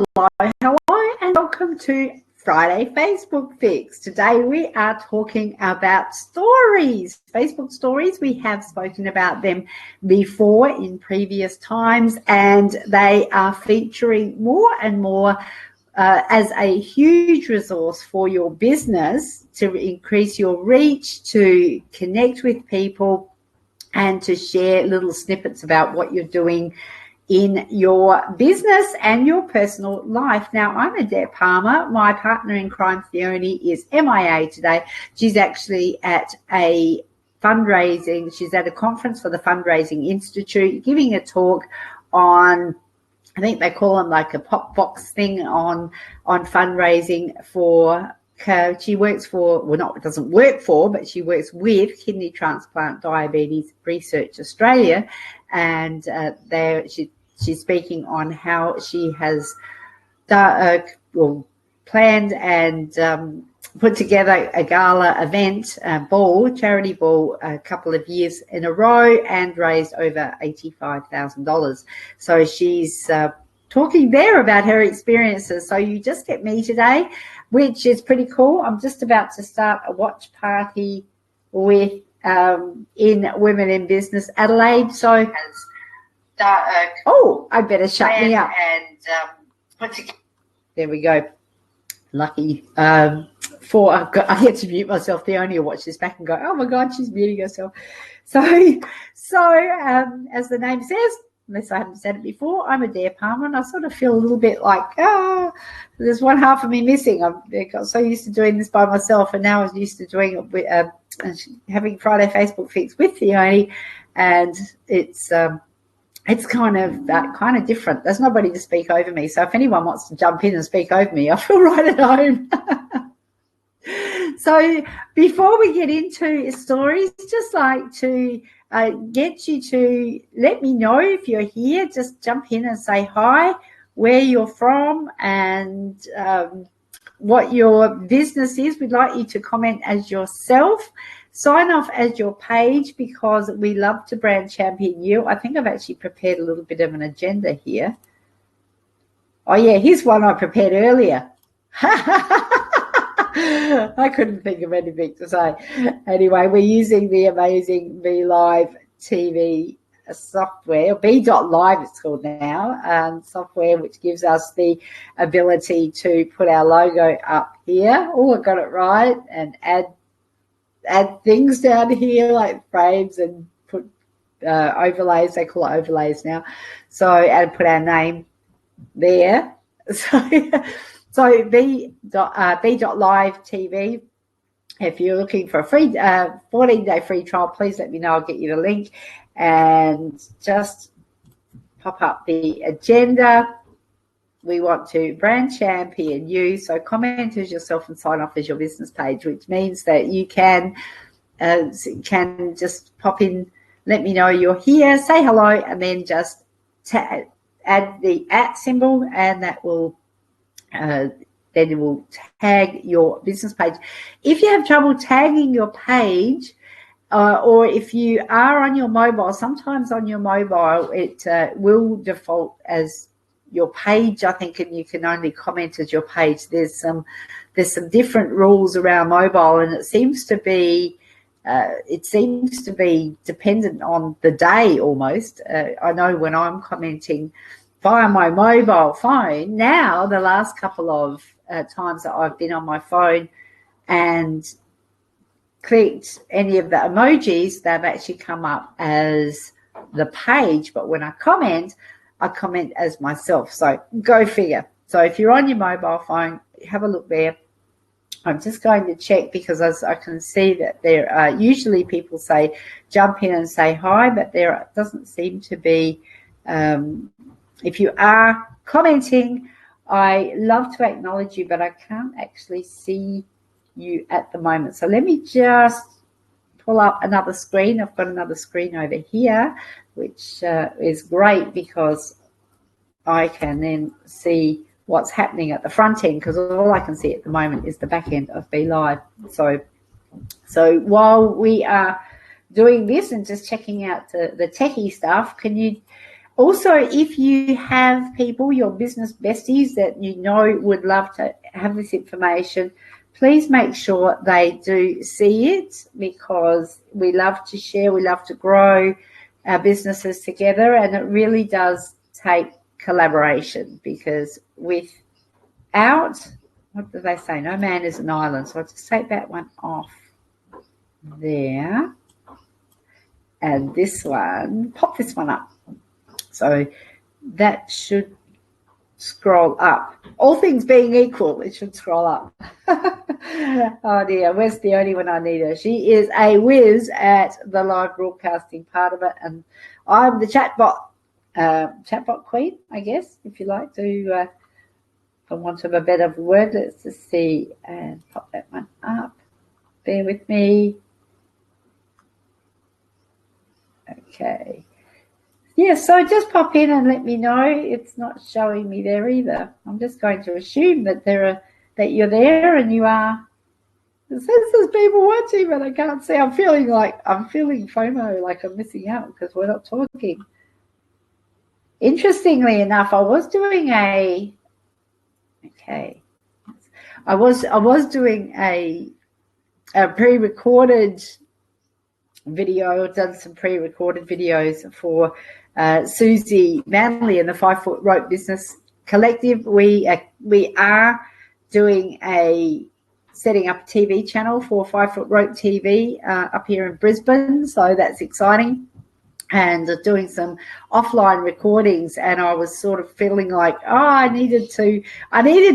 Hello, and welcome to Friday Facebook Fix. Today we are talking about stories, Facebook stories. We have spoken about them before in previous times, and they are featuring more and more as a huge resource for your business to increase your reach, to connect with people, and to share little snippets about what you're doing in your business and your personal life. Now, I'm Adaire Palmer. My partner in crime, Theonie, is MIA today. She's actually at a fundraising. She's at a conference for the Fundraising Institute, giving a talk on, I think they call them like a pop box thing on fundraising for. She works for, well, not doesn't work for, but she works with Kidney Transplant Diabetes Research Australia, and she's speaking on how she has planned and put together a gala event, charity ball, a couple of years in a row, and raised over $85,000. So she's talking there about her experiences. So you just get me today, which is pretty cool. I'm just about to start a watch party with in Women in Business Adelaide. So I better shut me up. And there we go. Lucky I get to mute myself. The only watch this back and go, oh my God, she's muting herself. So as the name says, unless I haven't said it before, I'm Adaire Palmer, and I sort of feel a little bit like, there's one half of me missing. I got so used to doing this by myself, and now I'm used to doing it with having Friday Facebook Fix with Theonie, and it's kind of different. There's nobody to speak over me, so if anyone wants to jump in and speak over me, I feel right at home. So before we get into stories, just like to get you to let me know if you're here. Just jump in and say hi, where you're from, and what your business is. We'd like you to comment as yourself. Sign off as your page, because we love to brand champion you. I think I've actually prepared a little bit of an agenda here. Oh, yeah, here's one I prepared earlier. I couldn't think of anything to say. Anyway, we're using the amazing BeLive TV software, B.Live it's called now, software which gives us the ability to put our logo up here. Oh, I got it right. And add things down here like frames and put overlays. They call it overlays now. So, and put our name there. So B.Live TV. If you're looking for a free 14-day free trial, please let me know. I'll get you the link, and just pop up the agenda. We want to brand champion you. So comment as yourself and sign off as your business page, which means that you can just pop in, let me know you're here, say hello, and then just add the @ symbol, and that will then it will tag your business page. If you have trouble tagging your page, or if you are on your mobile, sometimes on your mobile it will default as your page, I think, and you can only comment as your page. There's some different rules around mobile, and it seems to be dependent on the day almost. I know when I'm commenting via my mobile phone now, the last couple of times that I've been on my phone and clicked any of the emojis, they've actually come up as the page, but when I comment as myself. So go figure. So if you're on your mobile phone, have a look there. I'm just going to check, because as I can see that there are usually people say jump in and say hi, but there doesn't seem to be. If you are commenting, I love to acknowledge you, but I can't actually see you at the moment. So let me just pull up another screen. I've got another screen over here, which is great, because I can then see what's happening at the front end, because all I can see at the moment is the back end of BeLive. So while we are doing this and just checking out the techie stuff, can you Also, if you have people, your business besties that you know would love to have this information, please make sure they do see it, because we love to share, we love to grow our businesses together, and it really does take collaboration, because without, what do they say, no man is an island. So I'll just take that one off there, and this one, pop this one up. So that should scroll up. All things being equal, it should scroll up. Oh dear, where's the only one I need her? She is a whiz at the live broadcasting part of it, and I'm the chatbot queen, I guess, if you like to, for want of a better word. Let's just see and pop that one up. Bear with me. Okay. Yeah, so just pop in and let me know. It's not showing me there either. I'm just going to assume that you're there and you are. It says there's people watching, but I can't see. I'm feeling FOMO, like I'm missing out because we're not talking. Interestingly enough, I was doing a pre-recorded video. I've done some pre-recorded videos for Susie Manley and the 5 Foot Rope Business Collective. We are doing setting up a TV channel for 5 Foot Rope TV up here in Brisbane, so that's exciting. And doing some offline recordings, and I was sort of feeling like, I needed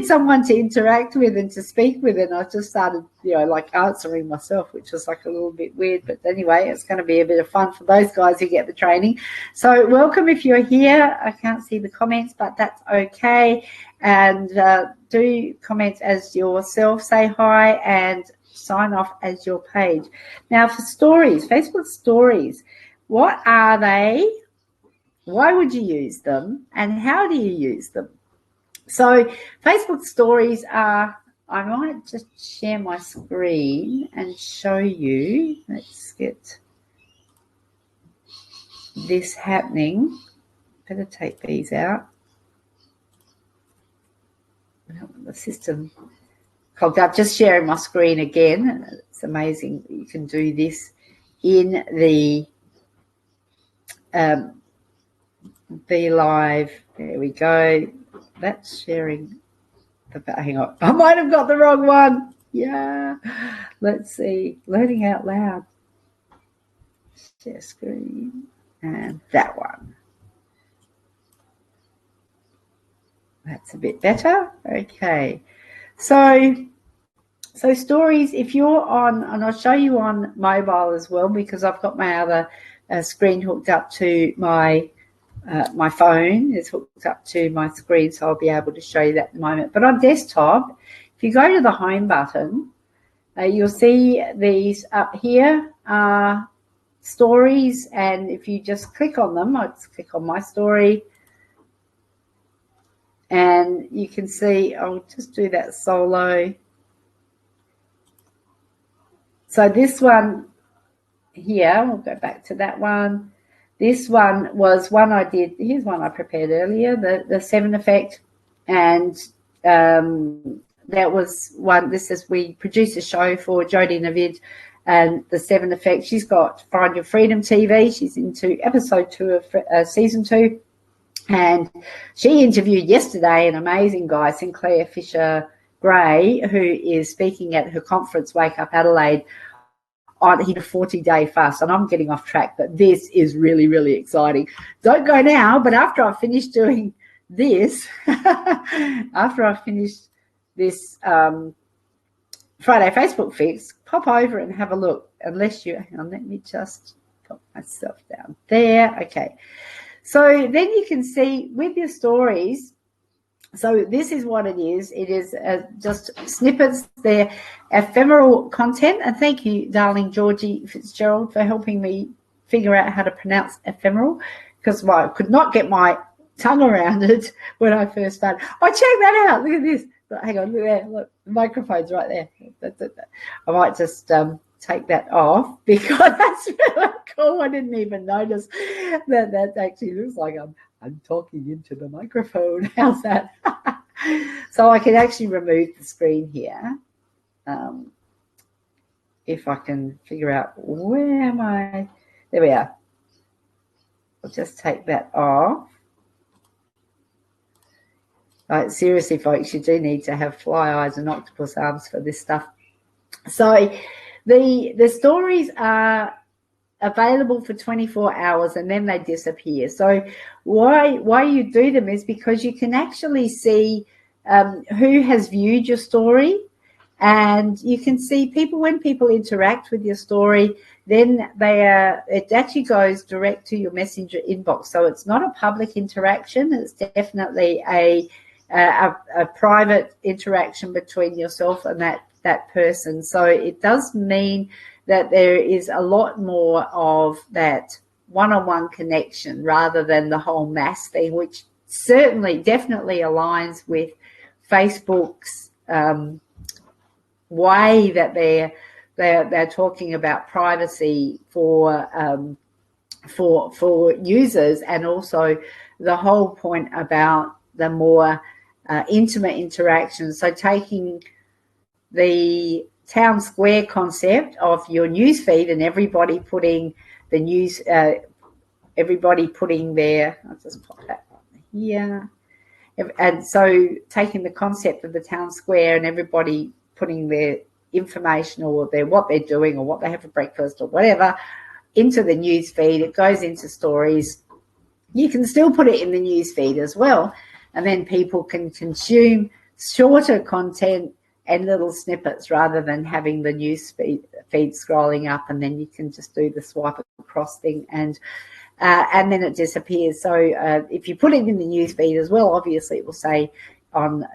someone to interact with and to speak with, and I just started, like answering myself, which was like a little bit weird. But anyway, it's going to be a bit of fun for those guys who get the training. So welcome if you're here. I can't see the comments, but that's okay. And do comment as yourself, say hi, and sign off as your page. Now for stories, Facebook stories. What are they? Why would you use them? And how do you use them? So Facebook stories are, I might just share my screen and show you. Let's get this happening. Better take these out. The system clogged up. Just sharing my screen again. It's amazing that you can do this in the be live. There we go. That's sharing. Hang on, I might have got the wrong one. Yeah, let's see. Learning out loud. Share screen, and that one. That's a bit better. Okay, so stories. If you're on, and I'll show you on mobile as well, because I've got my other screen hooked up to my phone. Is hooked up to my screen, so I'll be able to show you that in a moment. But on desktop, if you go to the home button, you'll see these up here are stories, and if you just click on them, I'll just click on my story, and you can see, I'll just do that solo. So this one here, we'll go back to that one. This one was one I did. Here's one I prepared earlier, the 7 effect, and that was one. We produced a show for Jodie Navid and the 7 effect. She's got Find Your Freedom TV. She's into episode 2 of season 2, and she interviewed yesterday an amazing guy, Sinclair Fisher Gray, who is speaking at her conference, Wake Up Adelaide. He did a 40-day fast, and I'm getting off track, but this is really, really exciting. Don't go now, but after I finish doing this, after I finish this Friday Facebook fix, pop over and have a look. Unless you, hang on, let me just put myself down there. Okay. So then you can see with your stories. So this is what it is. It is just snippets. They're ephemeral content. And thank you, darling Georgie Fitzgerald, for helping me figure out how to pronounce ephemeral, because I could not get my tongue around it when I first started. Oh, check that out. Look at this. Hang on, look there. Look, the microphone's right there. I might just take that off because that's really cool. I didn't even notice that actually looks like I'm talking into the microphone. How's that? So I can actually remove the screen here. If I can figure out where am I. There we are. I'll just take that off. Seriously, folks, you do need to have fly eyes and octopus arms for this stuff. So the stories are available for 24 hours and then they disappear. So why you do them is because you can actually see who has viewed your story, and you can see people, when people interact with your story, then it actually goes direct to your messenger inbox. So it's not a public interaction. It's definitely a private interaction between yourself and that person. So it does mean that there is a lot more of that one-on-one connection rather than the whole mass thing, which definitely aligns with Facebook's way that they're talking about privacy for users, and also the whole point about the more intimate interactions. So taking the town square concept of your newsfeed and everybody putting the news, everybody putting their, I'll just pop that on here. And so taking the concept of the town square and everybody putting their information or what they're doing or what they have for breakfast or whatever into the news feed, it goes into stories. You can still put it in the news feed as well, and then people can consume shorter content and little snippets rather than having the news feed scrolling up, and then you can just do the swipe across thing and then it disappears. So if you put it in the news feed as well, obviously it will say on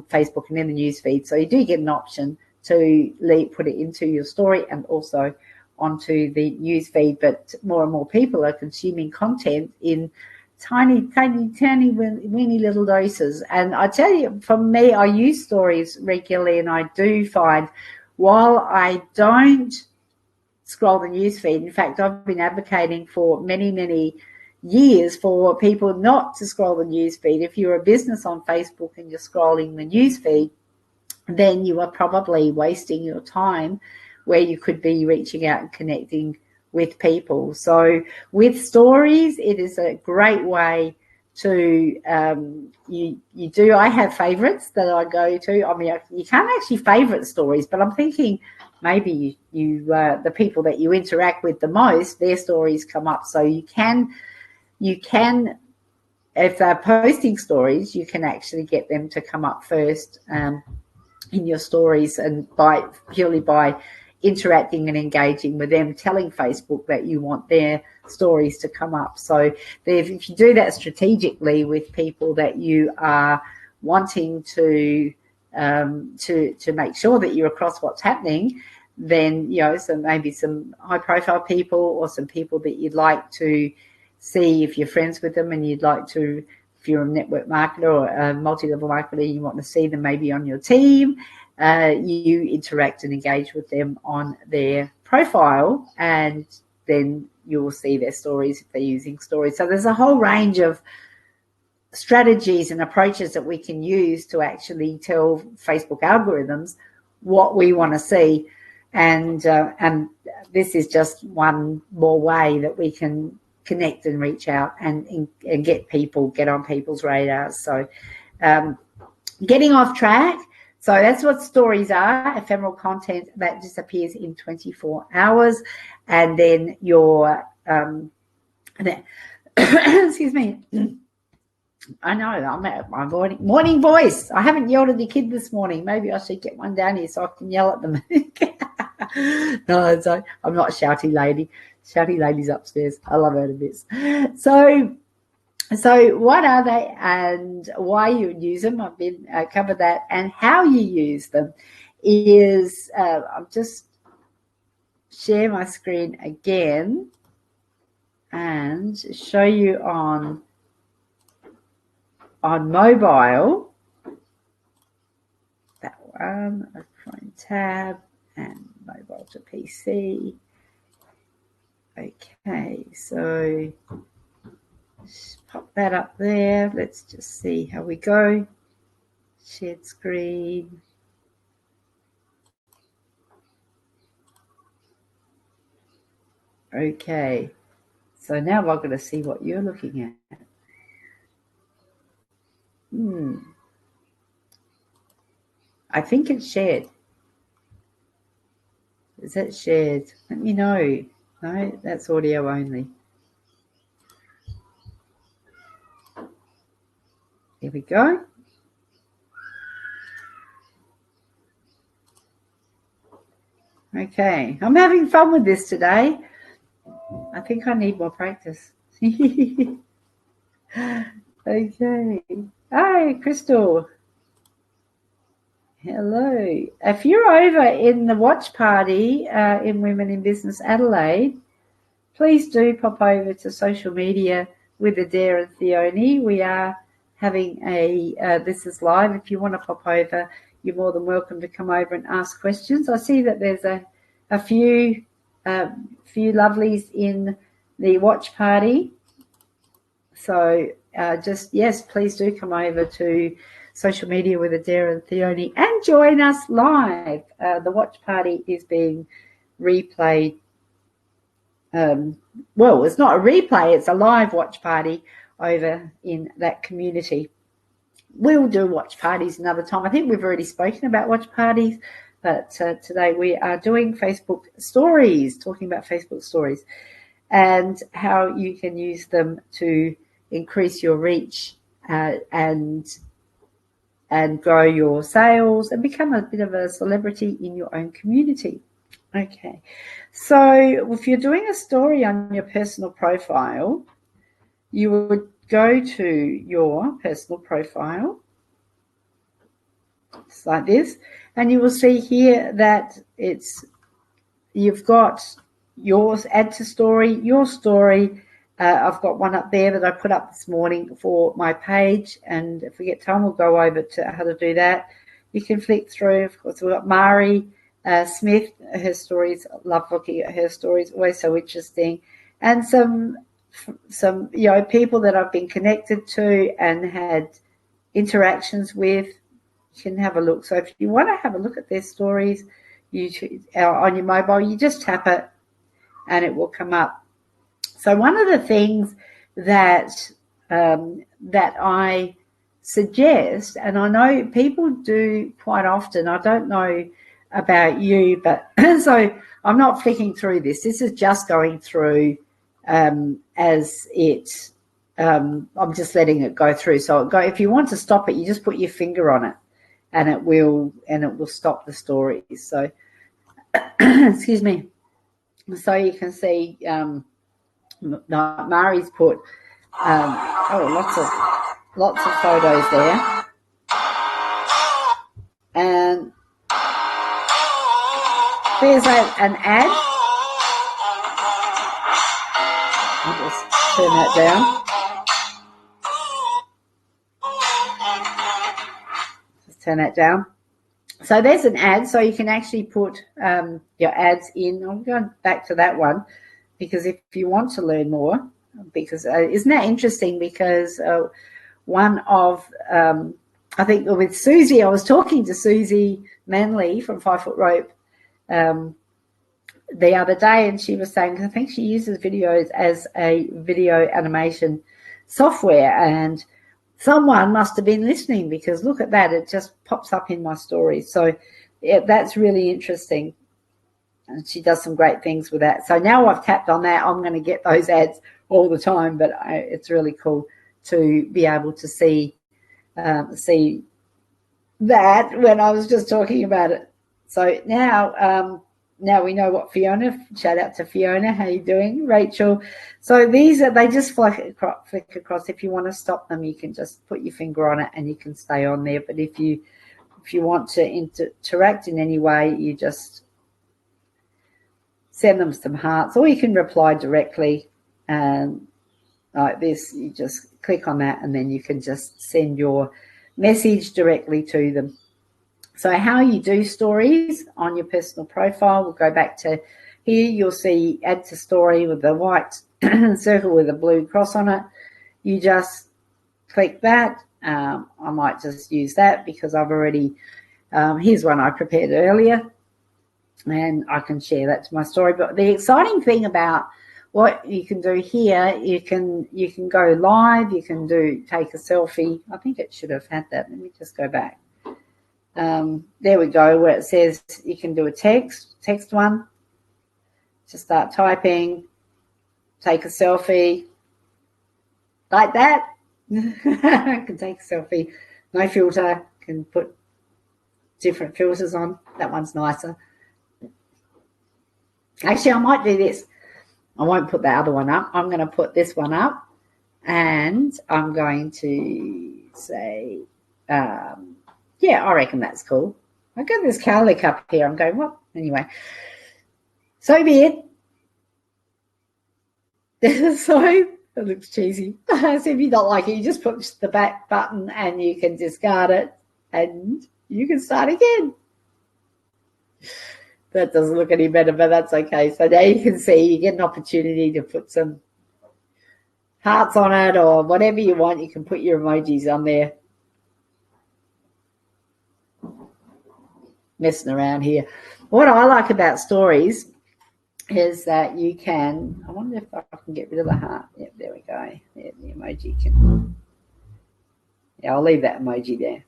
Facebook and in the news feed. So you do get an option to put it into your story and also onto the news feed. But more and more people are consuming content in tiny, weeny little doses. And I tell you, for me, I use stories regularly, and I do find, while I don't scroll the newsfeed, in fact, I've been advocating for many years for people not to scroll the newsfeed. If you're a business on Facebook and you're scrolling the newsfeed, then you are probably wasting your time where you could be reaching out and connecting with people. So with stories, it is a great way to I have favorites that I go to. I mean, you can't actually favorite stories, but I'm thinking maybe you the people that you interact with the most, their stories come up. So you can if they're posting stories, you can actually get them to come up first in your stories, and purely by interacting and engaging with them, telling Facebook that you want their stories to come up. So if you do that strategically with people that you are wanting to make sure that you're across what's happening, then so maybe some high profile people or some people that you'd like to see, if you're friends with them and you'd like to, if you're a network marketer or a multi-level marketer, you want to see them maybe on your team, you interact and engage with them on their profile, and then you will see their stories if they're using stories. So there's a whole range of strategies and approaches that we can use to actually tell Facebook algorithms what we want to see, and this is just one more way that we can connect and reach out and get on people's radars. So getting off track. So that's what stories are: ephemeral content that disappears in 24 hours. And then your excuse me. I know, I'm at my morning voice. I haven't yelled at the kid this morning. Maybe I should get one down here so I can yell at them. No, so I'm not a shouty lady. Shouty lady's upstairs. I love her to bits. So what are they and why you would use them? I've been covered that, and how you use them is I'll just share my screen again and show you on mobile. That one, a phone tab and mobile to PC. Okay, so Just pop that up there. Let's just see how we go. Shared screen. Okay. So now I'm going to see what you're looking at. I think it's shared. Is that shared? Let me know. No, that's audio only. Here we go. Okay, I'm having fun with this today. I think I need more practice. Okay. Hi, Crystal. Hello. If you're over in the watch party in Women in Business Adelaide, please do pop over to social media with Adaire Theonie. We are having this is live. If you want to pop over, you're more than welcome to come over and ask questions. I see that there's a few lovelies in the watch party. So yes, please do come over to social media with Adaire Theonie and join us live. The watch party is being replayed. Well, it's not a replay, it's a live watch party over in that community. We'll do watch parties another time. I think we've already spoken about watch parties, but today we are doing Facebook stories, talking about Facebook stories and how you can use them to increase your reach and grow your sales and become a bit of a celebrity in your own community. Okay, so if you're doing a story on your personal profile, you would go to your personal profile, just like this, and you will see here that you've got yours, add to story, your story. I've got one up there that I put up this morning for my page, and if we get time, we'll go over to how to do that. You can flick through. Of course, we've got Mari Smith, her stories. Love looking at her stories, always so interesting, and some people that I've been connected to and had interactions with. You can have a look. So if you want to have a look at their stories, on your mobile, you just tap it, and it will come up. So one of the things that I suggest, and I know people do quite often, I don't know about you, but so I'm not flicking through this. This is just going through as it. I'm just letting it go through. So if you want to stop it, you just put your finger on it, and it will stop the stories. So excuse me. So you can see. Mari's put lots of photos there, and there's an ad. I'll just turn that down. Just turn that down. So there's an ad, so you can actually put your ads in. I'm going back to that one, because if you want to learn more, because isn't that interesting? Because one of, I think with Susie, I was talking to Susie Manley from 5 Foot Rope the other day, and she was saying, I think she uses videos as a video animation software, and someone must have been listening, because look at that, it just pops up in my stories. So yeah, that's really interesting. And she does some great things with that. So now I've tapped on that, I'm going to get those ads all the time, but it's really cool to be able to see that when I was just talking about it. So now we know what Fiona, shout out to Fiona, how you doing? Rachel. So they just flick across. If you want to stop them, you can just put your finger on it and you can stay on there. But if you want to interact in any way, you just send them some hearts, or you can reply directly like this. You just click on that, and then you can just send your message directly to them. So how you do stories on your personal profile, we'll go back to here. You'll see add to story with the white circle with a blue cross on it. you just click that. I might just use that because I've already, here's one I prepared earlier, and I can share that to my story. But the exciting thing about what you can do here, you can go live, you can take a selfie. I think it should have had that. Let me just go back. There we go, where it says you can do a text one. Just start typing, take a selfie, like that. I can take a selfie, no filter, can put different filters on. That one's nicer. Actually, I might do this. I won't put the other one up. I'm going to put this one up, and I'm going to say, yeah, I reckon that's cool. I got this cowlick up here. I'm going, what? Anyway, so be it. So it looks cheesy. So if you don't like it, you just push the back button and you can discard it and you can start again. That doesn't look any better, but that's okay. So now you can see you get an opportunity to put some hearts on it or whatever you want. You can put your emojis on there. Messing around here. What I like about stories is that you can, I wonder if I can get rid of the heart. Yep, there we go. Yeah, the emoji can. Yeah, I'll leave that emoji there.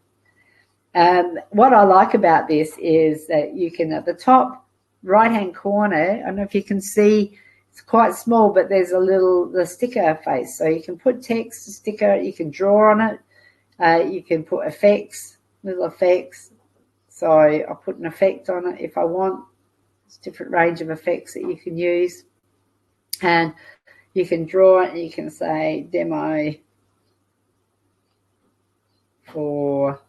What I like about this is that you can, at the top right-hand corner, I don't know if you can see, it's quite small, but there's the sticker face. So you can put text, a sticker, you can draw on it. You can put effects, little effects. So I put an effect on it if I want. It's a different range of effects that you can use. And you can draw it, and you can say demo for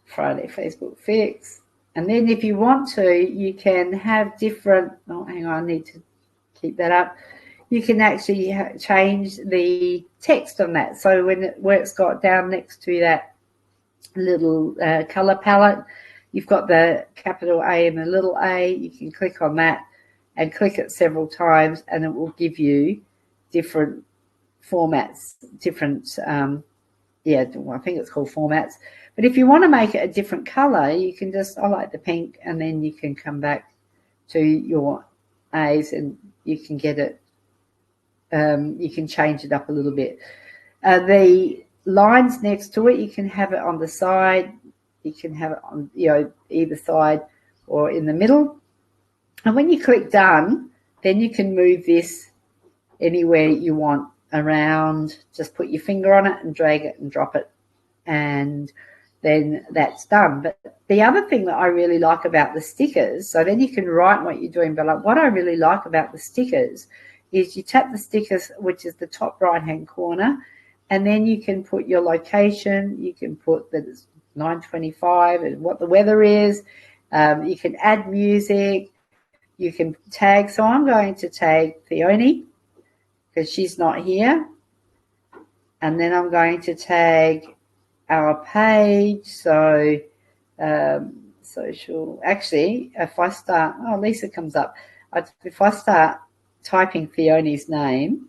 Friday Facebook Fix. And then if you want to, you can have different, oh, hang on, I need to keep that up. You can actually change the text on that. So where it's got down next to that little color palette, you've got the capital A and the little a. You can click on that and click it several times, and it will give you different formats, different, yeah, I think it's called formats. But if you want to make it a different color, you can just, I like the pink, and then you can come back to your A's and you can get it, you can change it up a little bit. The lines next to it, you can have it on the side, you can have it on, either side or in the middle. And when you click done, then you can move this anywhere you want around. Just put your finger on it and drag it and drop it, and then that's done. But the other thing that I really like about the stickers, so then you can write what you're doing, but what I really like about the stickers is you tap the stickers, which is the top right-hand corner, and then you can put your location, you can put that it's 9:25 and what the weather is, you can add music, you can tag. So I'm going to tag Theonie because she's not here, and then I'm going to tag our page. So social, actually, if I start, oh, Lisa comes up. If I start typing Theonie's name,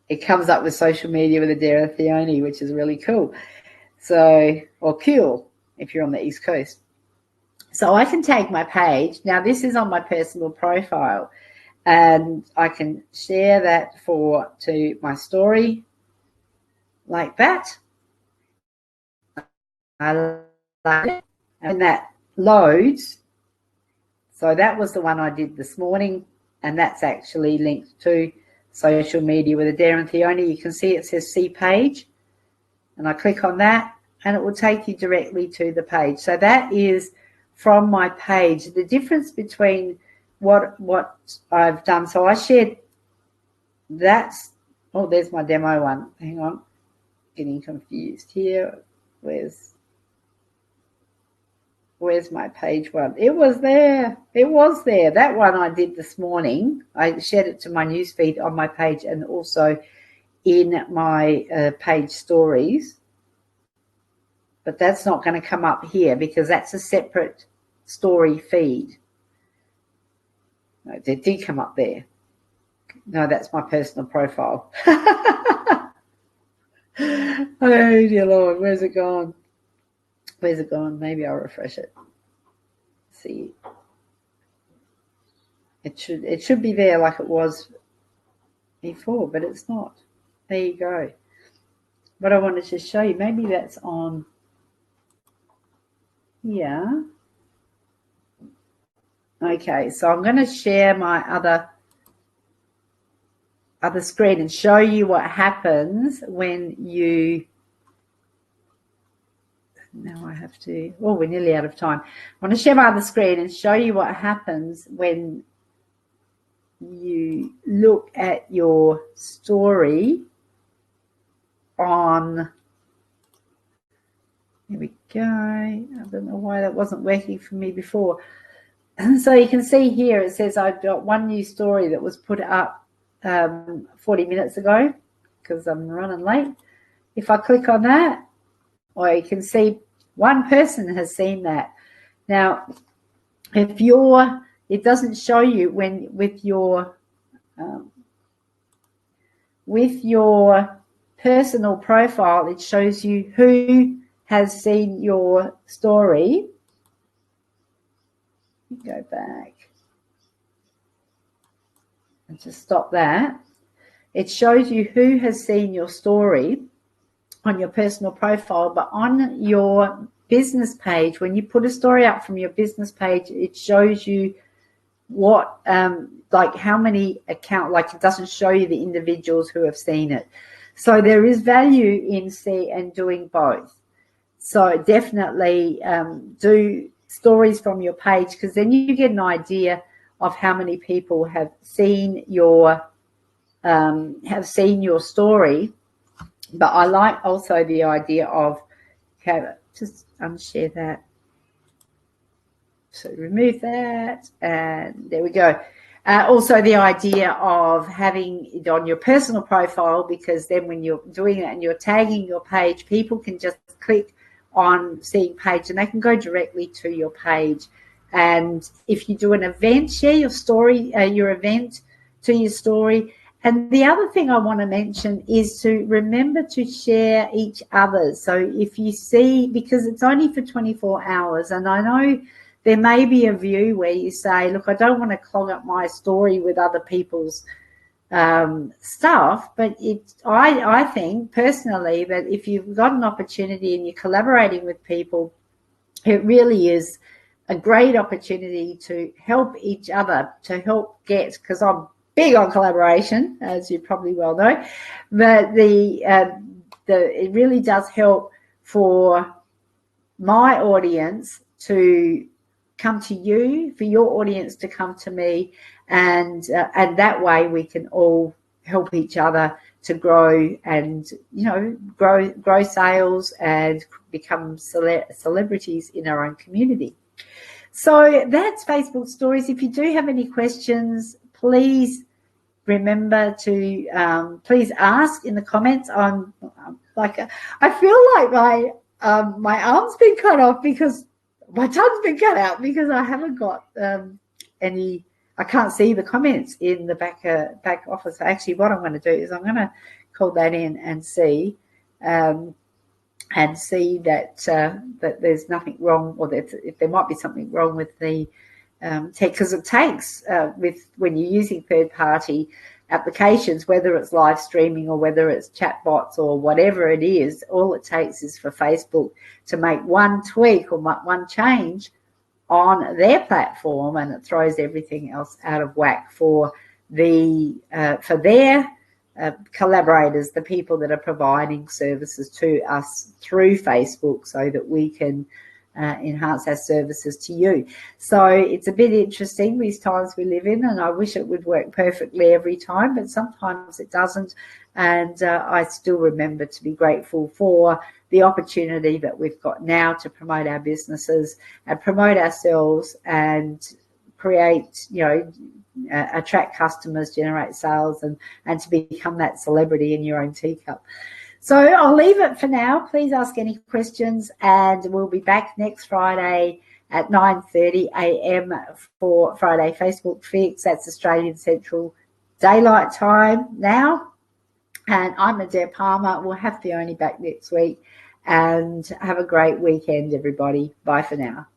it comes up with social media with Adaire Theonie, which is really cool. So, or cool if you're on the East Coast. So I can tag my page. Now this is on my personal profile, and I can share that to my story like that. I like it. And that loads. So that was the one I did this morning, and that's actually linked to social media with Adaire Theonie. You can see it says see page, and I click on that and it will take you directly to the page. So that is from my page. The difference between what I've done, so I shared that's, oh, there's my demo one. Hang on, getting confused here. Where's my page one? It was there. That one I did this morning. I shared it to my newsfeed on my page and also in my page stories. But that's not going to come up here because that's a separate story feed. No, they did come up there. No, that's my personal profile. Oh dear Lord, where's it gone? Where's it gone? Maybe I'll refresh it. See, it should be there like it was before, but it's not. There you go. What I wanted to show you, maybe that's on here. Okay, so I'm going to share my other screen and show you what happens when you. Now I have to. Oh, we're nearly out of time. I want to share my other screen and show you what happens when you look at your story on. Here we go. I don't know why that wasn't working for me before. So you can see here it says I've got one new story that was put up 40 minutes ago because I'm running late. If I click on that, or you can see one person has seen that. Now, if it doesn't show you when with your personal profile, it shows you who has seen your story. Go back and just stop that. It shows you who has seen your story on your personal profile, but on your business page, when you put a story up from your business page, it shows you what like how many account, like it doesn't show you the individuals who have seen it. So there is value in doing both. So definitely do stories from your page, because then you get an idea of how many people have seen your story. But I like also the idea of, okay, just unshare that. So remove that, and there we go. Also the idea of having it on your personal profile, because then when you're doing that and you're tagging your page, people can just click on seeing page and they can go directly to your page. And if you do an event, share your story, your event to your story. And the other thing I want to mention is to remember to share each other's. So if you see, because it's only for 24 hours, and I know there may be a view where you say, look, I don't want to clog up my story with other people's stuff, but I think personally that if you've got an opportunity and you're collaborating with people, it really is a great opportunity to help each other, to help get, because I'm big on collaboration, as you probably well know, but it really does help for my audience to come to you, for your audience to come to me, and that way we can all help each other to grow and, grow sales and become celebrities in our own community. So that's Facebook Stories. If you do have any questions, please remember to please ask in the comments. I feel like my arm's been cut off because my tongue's been cut out, because I haven't got any. I can't see the comments in the back office. Actually, what I'm going to do is I'm going to call that in and see that that there's nothing wrong, or that if there might be something wrong with the tech, because it takes when you're using third-party applications, whether it's live streaming or whether it's chatbots or whatever it is, all it takes is for Facebook to make one tweak or one change on their platform, and it throws everything else out of whack for their collaborators, the people that are providing services to us through Facebook, so that we can enhance our services to you. So it's a bit interesting, these times we live in, and I wish it would work perfectly every time, but sometimes it doesn't. And I still remember to be grateful for the opportunity that we've got now to promote our businesses and promote ourselves and create, attract customers, generate sales, and to become that celebrity in your own teacup. So I'll leave it for now. Please ask any questions, and we'll be back next Friday at 9:30 a.m. for Friday Facebook Fix. That's Australian Central Daylight Time now. And I'm Adaire Palmer. We'll have Theonie back next week. And have a great weekend, everybody. Bye for now.